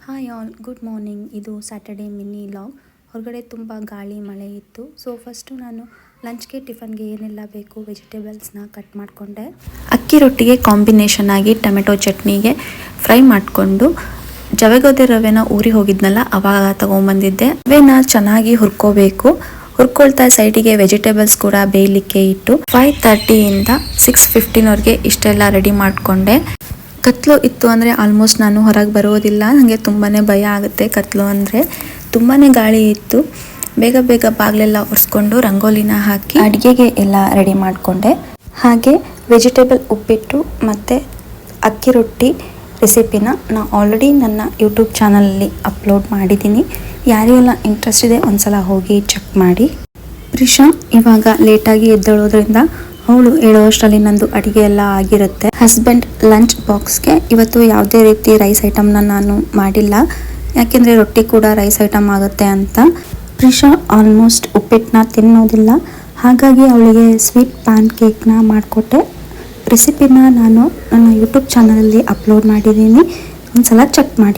Hi all, good morning. ಇದು Saturday mini log. ಹೊರಗಡೆ ತುಂಬ ಗಾಳಿ ಮಳೆ ಇತ್ತು. ಸೊ ಫಸ್ಟು ನಾನು ಲಂಚ್ಗೆ ಟಿಫನ್ಗೆ ಏನೆಲ್ಲ ಬೇಕು ವೆಜಿಟೇಬಲ್ಸ್ನ ಕಟ್ ಮಾಡಿಕೊಂಡೆ. ಅಕ್ಕಿ ರೊಟ್ಟಿಗೆ ಕಾಂಬಿನೇಷನ್ ಆಗಿ ಟೊಮೆಟೊ ಚಟ್ನಿಗೆ ಫ್ರೈ ಮಾಡಿಕೊಂಡು ಜವೆಗೋಧಿ ರವೆನ ಊರಿ ಹೋಗಿದ್ನಲ್ಲ ಅವಾಗ ತೊಗೊಂಬಂದಿದ್ದೆ. ರವೆನ ಚೆನ್ನಾಗಿ ಹುರ್ಕೋಬೇಕು. ಹುರ್ಕೊಳ್ತಾ ಸೈಡಿಗೆ ವೆಜಿಟೇಬಲ್ಸ್ ಕೂಡ ಬೇಯಲಿಕ್ಕೆ ಇಟ್ಟು 5:30ಇಂದ 6:15ವರೆಗೆ ಇಷ್ಟೆಲ್ಲ ರೆಡಿ ಮಾಡಿಕೊಂಡೆ. ಕತ್ಲು ಇತ್ತು ಅಂದರೆ ಆಲ್ಮೋಸ್ಟ್ ನಾನು ಹೊರಗೆ ಬರೋದಿಲ್ಲ. ನನಗೆ ತುಂಬಾ ಭಯ ಆಗುತ್ತೆ ಕತ್ಲು ಅಂದರೆ. ತುಂಬಾ ಗಾಳಿ ಇತ್ತು. ಬೇಗ ಬೇಗ ಬಾಗಿಲೆಲ್ಲ ಒರೆಸ್ಕೊಂಡು ರಂಗೋಲಿನ ಹಾಕಿ ಅಡುಗೆಗೆ ಎಲ್ಲ ರೆಡಿ ಮಾಡಿಕೊಂಡೆ. ಹಾಗೆ ವೆಜಿಟೇಬಲ್ ಉಪ್ಪಿಟ್ಟು ಮತ್ತು ಅಕ್ಕಿ ರೊಟ್ಟಿ ರೆಸಿಪಿನ ನಾನು ಆಲ್ರೆಡಿ ನನ್ನ ಯೂಟ್ಯೂಬ್ ಚಾನಲಲ್ಲಿ ಅಪ್ಲೋಡ್ ಮಾಡಿದ್ದೀನಿ. ಯಾರಿಗೆಲ್ಲ ಇಂಟ್ರೆಸ್ಟ್ ಇದೆ ಒಂದ್ಸಲ ಹೋಗಿ ಚೆಕ್ ಮಾಡಿ. ಪ್ರಿಷಾ ಇವಾಗ ಲೇಟಾಗಿ ಎದ್ದೇಳೋದ್ರಿಂದ ಅವಳು ಹೇಳುವಷ್ಟರಲ್ಲಿ ನಂದು ಅಡುಗೆ ಎಲ್ಲ ಆಗಿರುತ್ತೆ. ಹಸ್ಬೆಂಡ್ ಲಂಚ್ ಬಾಕ್ಸ್ಗೆ ಇವತ್ತು ಯಾವುದೇ ರೀತಿ ರೈಸ್ ಐಟಮ್ನ ನಾನು ಮಾಡಿಲ್ಲ, ಯಾಕೆಂದರೆ ರೊಟ್ಟಿ ಕೂಡ ರೈಸ್ ಐಟಮ್ ಆಗುತ್ತೆ ಅಂತ. ಪ್ರಿಷಾ ಆಲ್ಮೋಸ್ಟ್ ಉಪ್ಪಿಟ್ಟನ್ನ ತಿನ್ನೋದಿಲ್ಲ, ಹಾಗಾಗಿ ಅವಳಿಗೆ ಸ್ವೀಟ್ ಪ್ಯಾನ್ ಕೇಕ್ನ ಮಾಡಿಕೊಟ್ಟೆ. ರೆಸಿಪಿನ ನಾನು ನನ್ನ ಯೂಟ್ಯೂಬ್ ಚಾನಲಲ್ಲಿ ಅಪ್ಲೋಡ್ ಮಾಡಿದ್ದೀನಿ, ಒಂದ್ಸಲ ಚೆಕ್ ಮಾಡಿ.